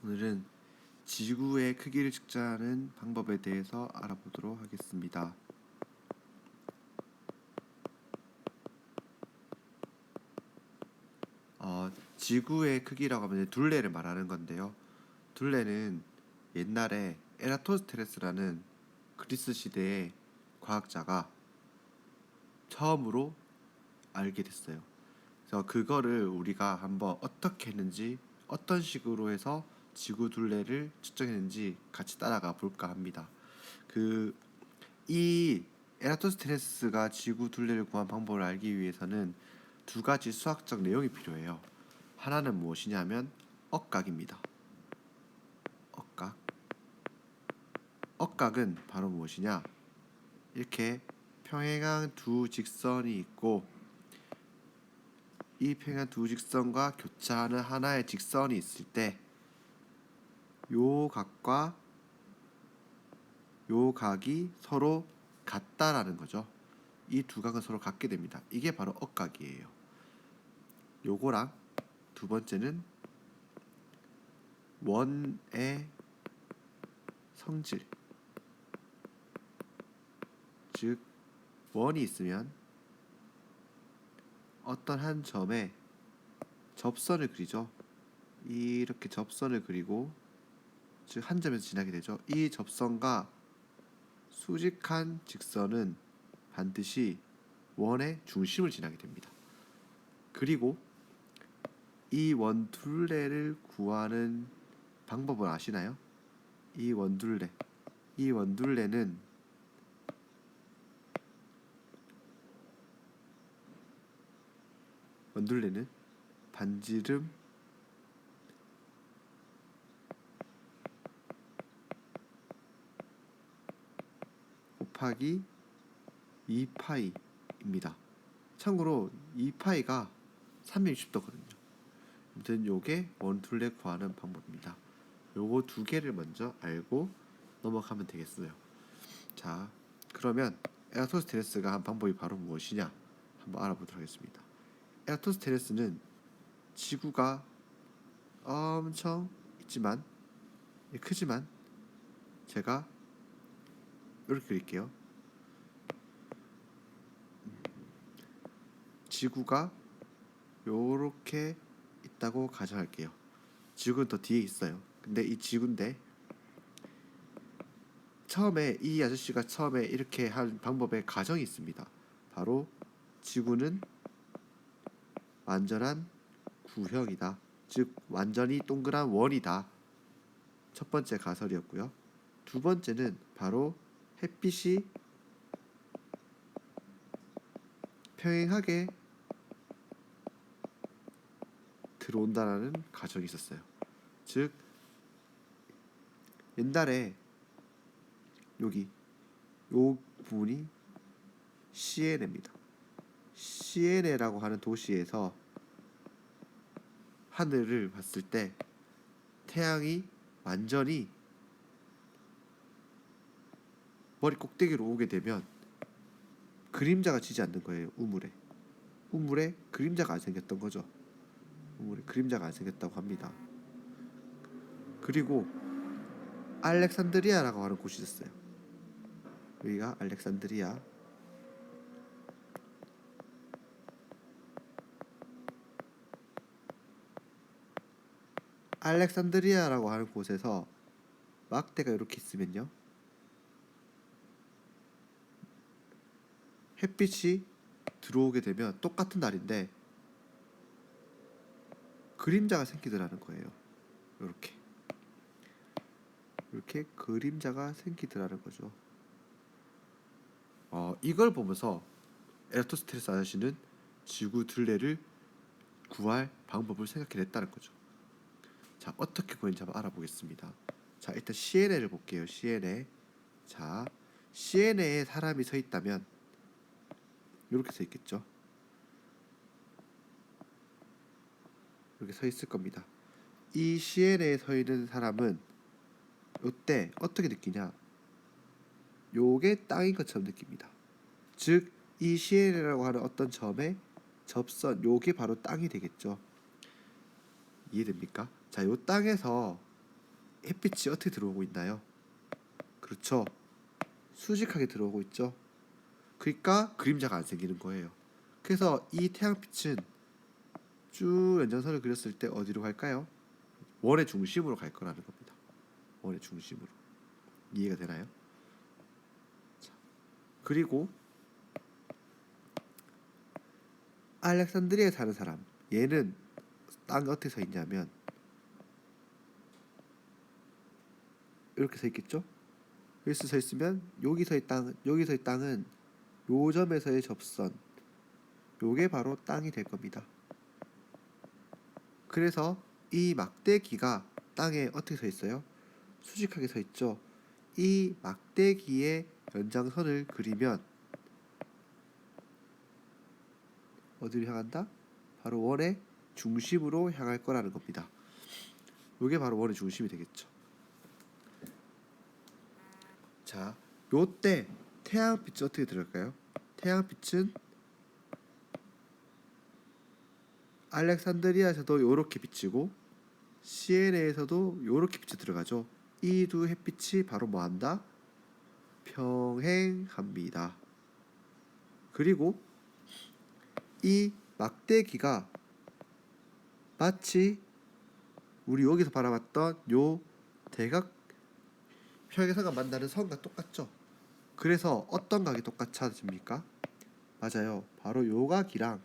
오늘은 지구의 크기를 측정하는 방법에 대해서 알아보도록 하겠습니다. 지구의 크기라고 하면 둘레를 말하는 건데요. 둘레는 옛날에 에라토스테레스라는 그리스 시대의 과학자가 처음으로 알게 됐어요. 그래서 그거를 우리가 한번 어떻게 했는지, 어떤 식으로 해서 지구 둘레를 측정했는지 같이 따라가 볼까 합니다. 그 이 에라토스테네스가 지구 둘레를 구한 방법을 알기 위해서는 두 가지 수학적 내용이 필요해요. 하나는 무엇이냐면 억각입니다. 억각. 억각은 바로 무엇이냐? 이렇게 평행한 두 직선이 있고 이 평행한 두 직선과 교차하는 하나의 직선이 있을 때 요 각과 요 각이 서로 같다라는 거죠. 이 두 각은 서로 같게 됩니다. 이게 바로 억각이에요. 요거랑 두 번째는 원의 성질, 즉 원이 있으면 어떤 한 점에 접선을 그리죠. 이렇게 접선을 그리고 즉 한 점에서 지나게 되죠. 이 접선과 수직한 직선은 반드시 원의 중심을 지나게 됩니다. 그리고 이 원둘레를 구하는 방법을 아시나요? 이 원둘레는 반지름 곱하기 2파이입니다. 참고로 2파이가 360도거든요. 아무튼 요게 원둘레 구하는 방법입니다. 요거 두 개를 먼저 알고 넘어가면 되겠어요. 자, 그러면 에라토스테네스가 한 방법이 바로 무엇이냐 한번 알아보도록 하겠습니다. 에라토스테네스는 지구가 엄청 있지만 크지만 제가 이렇게 그릴게요. 지구가 요렇게 있다고 가정할게요. 지구는 더 뒤에 있어요. 근데 이 지구인데 처음에 이 아저씨가 처음에 이렇게 한 방법에 가정이 있습니다. 바로 지구는 완전한 구형이다. 즉 완전히 동그란 원이다. 첫 번째 가설이었고요. 두 번째는 바로 햇빛이 평행하게 들어온다라는 가정이 있었어요. 즉 옛날에 여기 요 부분이 시에네입니다. 시에네라고 하는 도시에서 하늘을 봤을 때 태양이 완전히 머리 꼭대기로 오게 되면 그림자가 지지 않는 거예요. 우물에 그림자가 안 생겼던 거죠. 우물에 그림자가 안 생겼다고 합니다. 그리고 알렉산드리아라고 하는 곳이 있었어요. 여기가 알렉산드리아라고 하는 곳에서 막대가 이렇게 있으면요, 햇빛이 들어오게 되면 똑같은 날인데 그림자가 생기더라는 거예요. 이렇게 그림자가 생기더라는 거죠. 이걸 보면서 에라토스테네스 아저씨는 지구 둘레를 구할 방법을 생각해냈다는 거죠. 자, 어떻게 구했는지 한번 알아보겠습니다. 자, 일단 CNA를 볼게요. CNA. 자, CNA에 사람이 서 있다면 이렇게 서 있겠죠. 이렇게 서 있을 겁니다. 이 CNA에 서 있는 사람은 이때 어떻게 느끼냐? 요게 땅인 것처럼 느낍니다. 즉, 이 CNA라고 하는 어떤 점의 요게 바로 땅이 되겠죠. 이해됩니까? 자, 요 땅에서 햇빛이 어떻게 들어오고 있나요? 그렇죠. 수직하게 들어오고 있죠. 그러니까 그림자가 안 생기는 거예요. 그래서 이 태양빛은 쭉 연장선을 그렸을 때 어디로 갈까요? 원의 중심으로 갈 거라는 겁니다. 원의 중심으로. 이해가 되나요? 자, 그리고 알렉산드리아에 사는 사람, 얘는 땅 어떻게 서 있냐면 이렇게 서 있겠죠? 여기서 서 있으면 여기서의 땅은 요 점에서의 접선, 요게 바로 땅이 될 겁니다. 그래서 이 막대기가 땅에 어떻게 서 있어요? 수직하게 서 있죠. 이 막대기의 연장선을 그리면 어디로 향한다? 바로 원의 중심으로 향할 거라는 겁니다. 이게 바로 원의 중심이 되겠죠. 자, 요때 태양빛이 어떻게 들어갈까요? 태양빛은 알렉산드리아에서도 요렇게 비치고 시에네에서도 요렇게 빛이 들어가죠. 이 두 햇빛이 바로 뭐한다? 평행합니다. 그리고 이 막대기가 마치 우리 여기서 바라봤던 요 대각 평행선과 만나는 선과 똑같죠. 그래서 어떤 각이 똑같아집니까? 맞아요. 바로 요 각이랑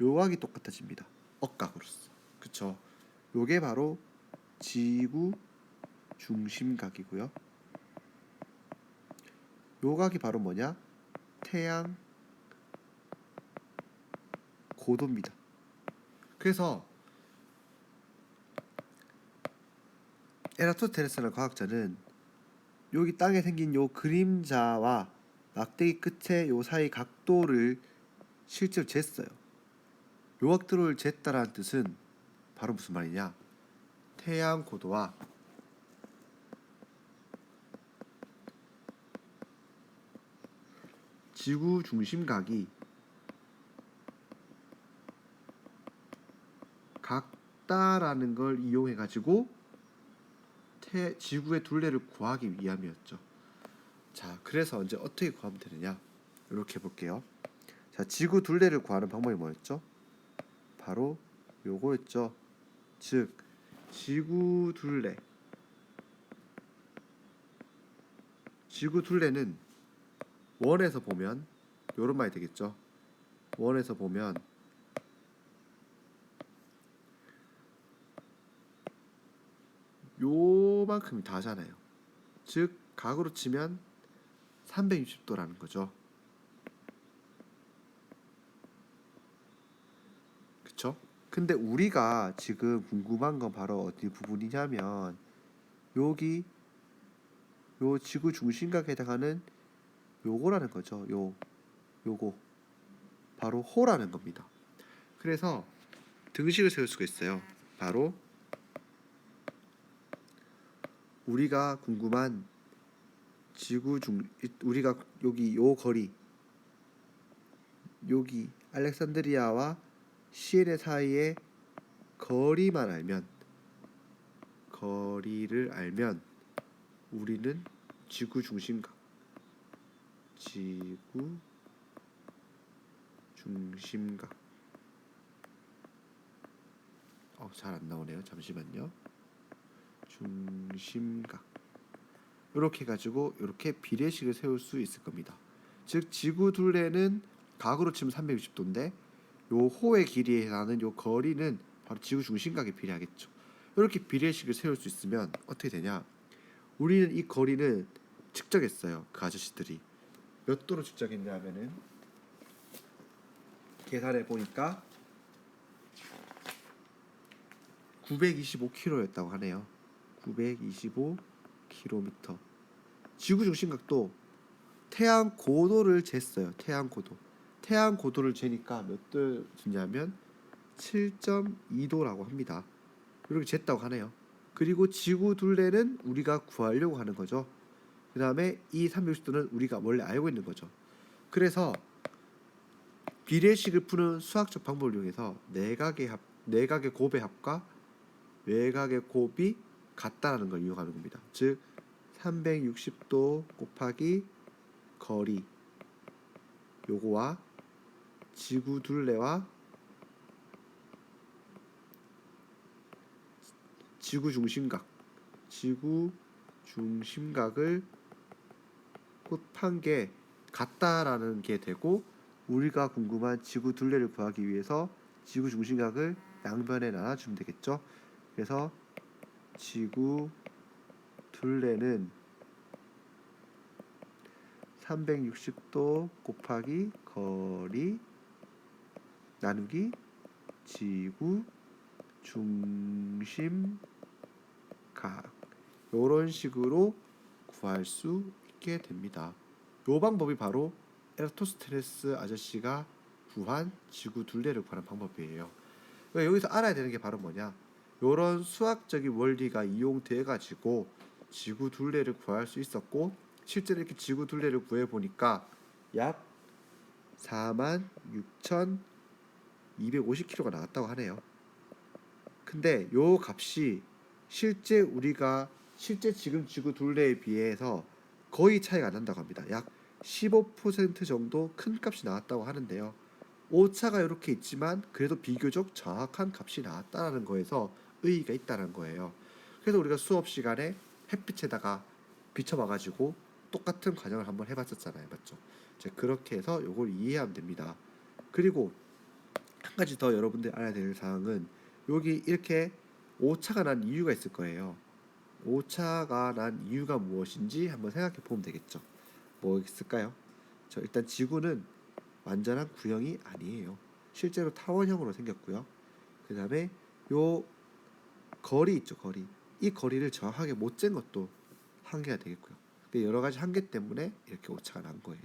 요 각이 똑같아집니다. 억각으로서. 그쵸? 요게 바로 지구 중심각이고요. 요 각이 바로 뭐냐? 태양 고도입니다. 그래서 에라토테레스라는 과학자는 여기 땅에 생긴 요 그림자와 막대기 끝에 요 사이 각도를 실제로 쟀어요. 요 각도를 쟀다라는 뜻은 바로 무슨 말이냐? 태양 고도와 지구 중심각이 같다라는 걸 이용해 가지고 지구의 둘레를 구하기 위함이었죠. 자, 그래서 이제 어떻게 구하면 되느냐? 이렇게 볼게요. 자, 지구 둘레를 구하는 방법이 뭐였죠? 바로 요거였죠. 즉, 지구 둘레는 원에서 보면 요런 말이 되겠죠. 원에서 보면 요만큼이 다잖아요. 즉 각으로 치면 360도라는 거죠. 그쵸? 근데 우리가 지금 궁금한 건 바로 어디 부분이냐면 여기 요 지구 중심각에 해당하는 요거라는 거죠. 요거 바로 호라는 겁니다. 그래서 등식을 세울 수가 있어요. 바로 우리가 궁금한 우리가 여기 요 거리 여기 알렉산드리아와 시에네 사이의 거리를 알면 우리는 지구 중심각 잘 안 나오네요. 잠시만요. 중심각 이렇게 가지고 이렇게 비례식을 세울 수 있을 겁니다. 즉 지구 둘레는 각으로 치면 360도인데 요 호의 길이에 해당하는 요 거리는 바로 지구 중심각에 비례하겠죠. 이렇게 비례식을 세울 수 있으면 어떻게 되냐? 우리는 이 거리는 측정했어요. 그 아저씨들이 몇 도로 측정했냐면은 계산해 보니까 925km였다고 하네요. 925km. 지구 중심각도 태양 고도를 쟀어요. 태양 고도를 재니까 몇 도였냐면 7.2도라고 합니다. 이렇게 쟀다고 하네요. 그리고 지구 둘레는 우리가 구하려고 하는 거죠. 그 다음에 이 360도는 우리가 원래 알고 있는 거죠. 그래서 비례식을 푸는 수학적 방법을 이용해서 내각의 곱의 합과 외각의 곱이 같다라는 걸 이용하는 겁니다. 즉 360도 곱하기 거리 요거와 지구 둘레와 지구 중심각을 곱한 게 같다라는 게 되고, 우리가 궁금한 지구 둘레를 구하기 위해서 지구 중심각을 양변에 나눠주면 되겠죠. 그래서 지구 둘레는 360도 곱하기 거리 나누기 지구 중심각, 요런 식으로 구할 수 있게 됩니다. 요 방법이 바로 에라토스테네스 아저씨가 구한 지구 둘레를 구하는 방법이에요. 여기서 알아야 되는 게 바로 뭐냐, 요런 수학적인 원리가 이용돼 가지고 지구 둘레를 구할 수 있었고, 실제로 이렇게 지구 둘레를 구해 보니까 약 46,250km가 나왔다고 하네요. 근데 요 값이 실제 지금 지구 둘레에 비해서 거의 차이가 안 난다고 합니다. 약 15% 정도 큰 값이 나왔다고 하는데요. 오차가 이렇게 있지만 그래도 비교적 정확한 값이 나왔다는 거에서 의의가 있다는 거예요. 그래서 우리가 수업 시간에 햇빛에다가 비춰봐가지고 똑같은 과정을 한번 해봤었잖아요, 맞죠? 이제 그렇게 해서 요걸 이해하면 됩니다. 그리고 한 가지 더 여러분들 알아야 될 사항은, 여기 이렇게 오차가 난 이유가 있을 거예요. 오차가 난 이유가 무엇인지 한번 생각해 보면 되겠죠. 뭐 있을까요? 일단 지구는 완전한 구형이 아니에요. 실제로 타원형으로 생겼고요. 그 다음에 요 거리 있죠, 거리. 이 거리를 정확하게 못 잰 것도 한계가 되겠고요. 근데 여러 가지 한계 때문에 이렇게 오차가 난 거예요.